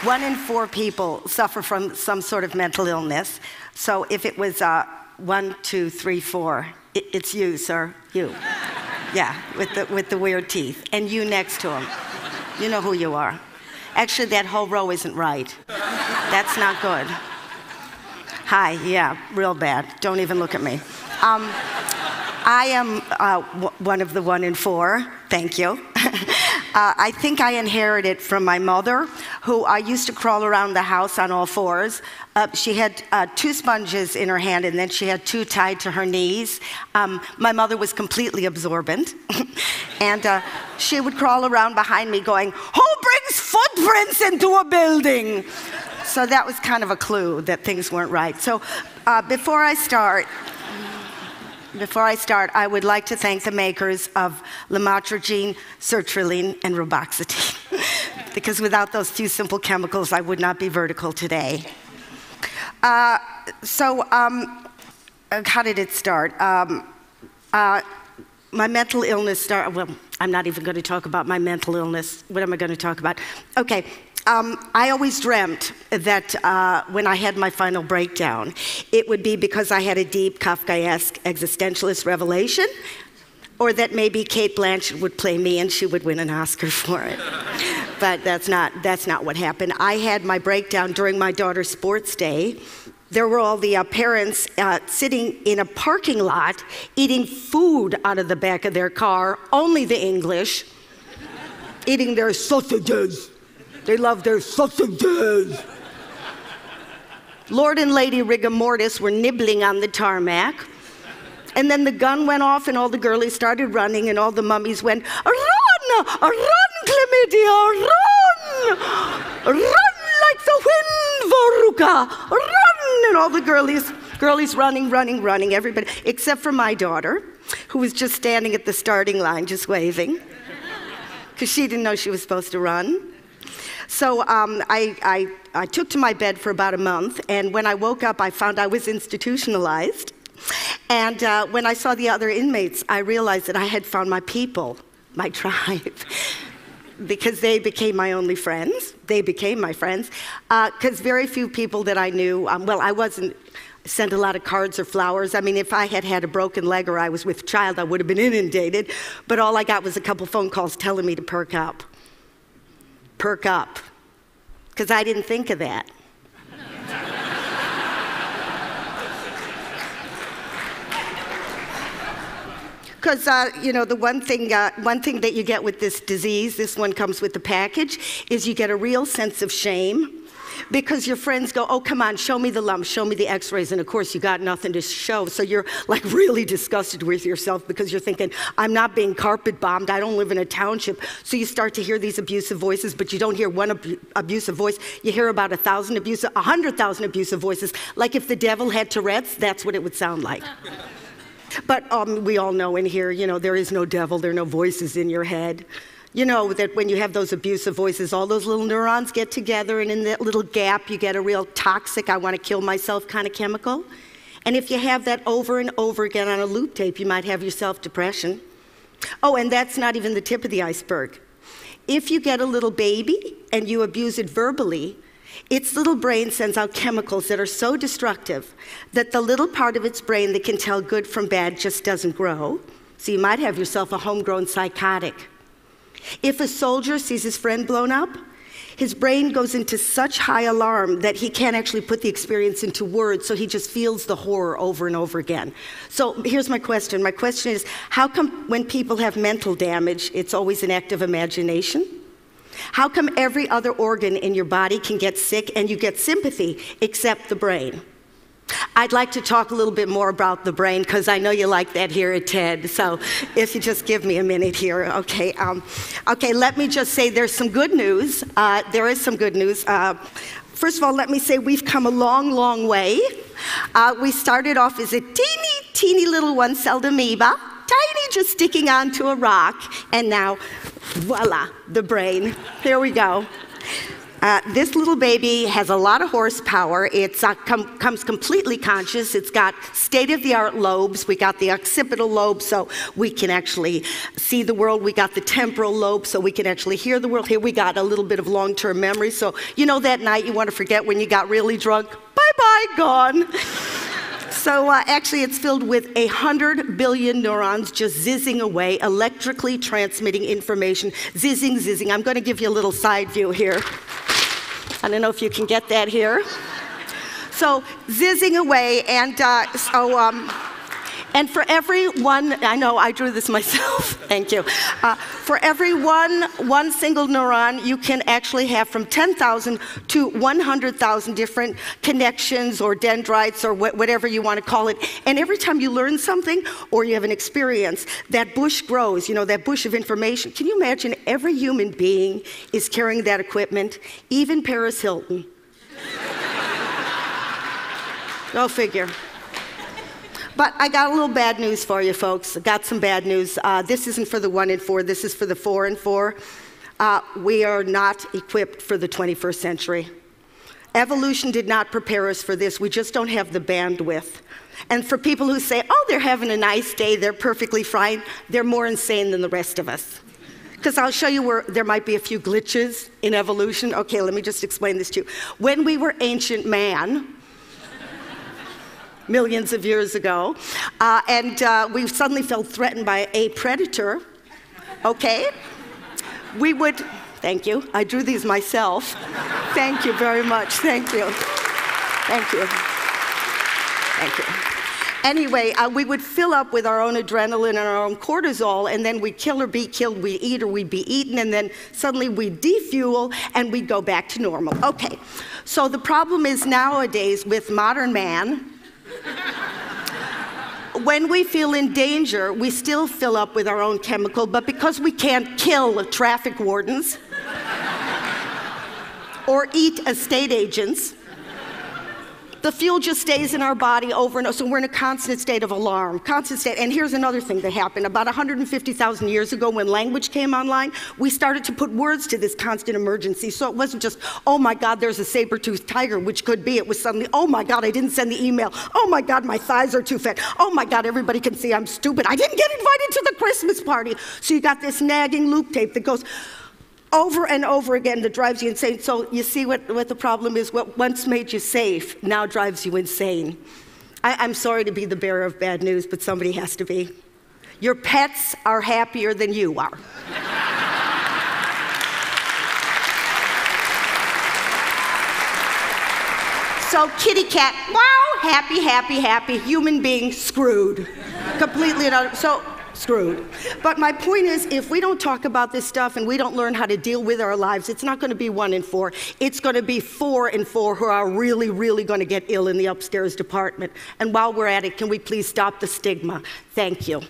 1 in 4 people suffer from some sort of mental illness. So if it was 1, 2, 3, 4, it's you, sir, you. Yeah, with the weird teeth. And you next to him. You know who you are. Actually, that whole row isn't right. That's not good. Hi, yeah, real bad. Don't even look at me. I am one of the 1 in 4. Thank you. I think I inherited from my mother, who used to crawl around the house on all fours. She had 2 sponges in her hand, and then she had 2 tied to her knees. My mother was completely absorbent. And she would crawl around behind me going, "Who brings footprints into a building?" So that was kind of a clue that things weren't right. So before I start, I would like to thank the makers of lamotrigine, sertraline, and reboxetine. Because without those 2 simple chemicals, I would not be vertical today. How did it start? My mental illness started, well, I'm not even going to talk about my mental illness. What am I going to talk about? Okay. I always dreamt that when I had my final breakdown, it would be because I had a deep Kafkaesque existentialist revelation, or that maybe Cate Blanchett would play me and she would win an Oscar for it. But that's not what happened. I had my breakdown during my daughter's sports day. There were all the parents sitting in a parking lot eating food out of the back of their car, only the English, eating their sausages. They love their sausages. Lord and Lady Rigor Mortis were nibbling on the tarmac. And then the gun went off and all the girlies started running and all the mummies went, "Run! Run, Chlamydia, run! Run like the wind, Veruca! Run!" And all the girlies running, everybody, except for my daughter, who was just standing at the starting line, just waving, because she didn't know she was supposed to run. So I took to my bed for about a month, and when I woke up, I found I was institutionalized. And when I saw the other inmates, I realized that I had found my people, my tribe, because they became my only friends. They became my friends, because very few people that I knew, I wasn't sent a lot of cards or flowers. I mean, if I had had a broken leg or I was with child, I would have been inundated, but all I got was a couple phone calls telling me to perk up. Perk up, because I didn't think of that. Because, the one thing that you get with this disease, this one comes with the package, is you get a real sense of shame. Because your friends go, "Oh, come on, show me the lumps, show me the x-rays," and of course you got nothing to show, so you're like really disgusted with yourself because you're thinking, "I'm not being carpet bombed, I don't live in a township." So you start to hear these abusive voices, but you don't hear one abusive voice, you hear about 1,000 100,000 abusive voices. Like if the devil had Tourette's, that's what it would sound like. But we all know in here, there is no devil, there are no voices in your head. You know that when you have those abusive voices, all those little neurons get together, and in that little gap, you get a real toxic, I want to kill myself kind of chemical. And if you have that over and over again on a loop tape, you might have yourself depression. Oh, and that's not even the tip of the iceberg. If you get a little baby and you abuse it verbally, its little brain sends out chemicals that are so destructive that the little part of its brain that can tell good from bad just doesn't grow. So you might have yourself a homegrown psychotic. If a soldier sees his friend blown up, his brain goes into such high alarm that he can't actually put the experience into words, so he just feels the horror over and over again. So here's my question. My question is, how come when people have mental damage, it's always an active imagination? How come every other organ in your body can get sick and you get sympathy except the brain? I'd like to talk a little bit more about the brain because I know you like that here at TED. So if you just give me a minute here, okay. Okay, let me just say there's some good news. There is some good news. First of all, let me say we've come a long, long way. We started off as a teeny, teeny little one-celled amoeba, tiny, just sticking onto a rock, and now, voila, the brain. Here we go. This little baby has a lot of horsepower. It comes completely conscious. It's got state-of-the-art lobes. We got the occipital lobe, so we can actually see the world. We got the temporal lobe, so we can actually hear the world. Here we got a little bit of long-term memory. So you know that night you want to forget when you got really drunk? Bye-bye, gone. So actually it's filled with 100 billion neurons just zizzing away, electrically transmitting information, zizzing, zizzing. I'm going to give you a little side view here. I don't know if you can get that here. So zizzing away, and and for every one, I know I drew this myself, thank you. For every one single neuron, you can actually have from 10,000 to 100,000 different connections or dendrites or whatever you want to call it. And every time you learn something or you have an experience, that bush grows, you know, that bush of information. Can you imagine every human being is carrying that equipment, even Paris Hilton? Go figure. But I got a little bad news for you, folks. I got some bad news. This isn't for the 1 in 4. This is for the 4 in 4. We are not equipped for the 21st century. Evolution did not prepare us for this. We just don't have the bandwidth. And for people who say, oh, they're having a nice day, they're perfectly fine, they're more insane than the rest of us. Because I'll show you where there might be a few glitches in evolution. Okay, let me just explain this to you. When we were ancient man, millions of years ago, and we suddenly felt threatened by a predator, okay? We would, thank you, I drew these myself. Thank you very much, thank you. Thank you. Thank you. Anyway, we would fill up with our own adrenaline and our own cortisol, and then we'd kill or be killed, we'd eat or we'd be eaten, and then suddenly we'd defuel and we'd go back to normal. Okay, so the problem is nowadays with modern man, when we feel in danger, we still fill up with our own chemical, but because we can't kill traffic wardens or eat estate agents, the fuel just stays in our body over and over, so we're in a constant state of alarm, constant state. And here's another thing that happened. About 150,000 years ago, when language came online, we started to put words to this constant emergency. So it wasn't just, oh my God, there's a saber-toothed tiger, which could be. It was suddenly, oh my God, I didn't send the email. Oh my God, my thighs are too fat. Oh my God, everybody can see I'm stupid. I didn't get invited to the Christmas party. So you got this nagging loop tape that goes over and over again that drives you insane. So you see what the problem is? What once made you safe now drives you insane. I'm sorry to be the bearer of bad news, but somebody has to be. Your pets are happier than you are. So kitty cat, wow, happy, happy, happy. Human being, screwed. Completely and utterly. So screwed. But my point is, if we don't talk about this stuff and we don't learn how to deal with our lives, it's not going to be 1 in 4. It's going to be 4 in 4 who are really, really going to get ill in the upstairs department. And while we're at it, can we please stop the stigma? Thank you.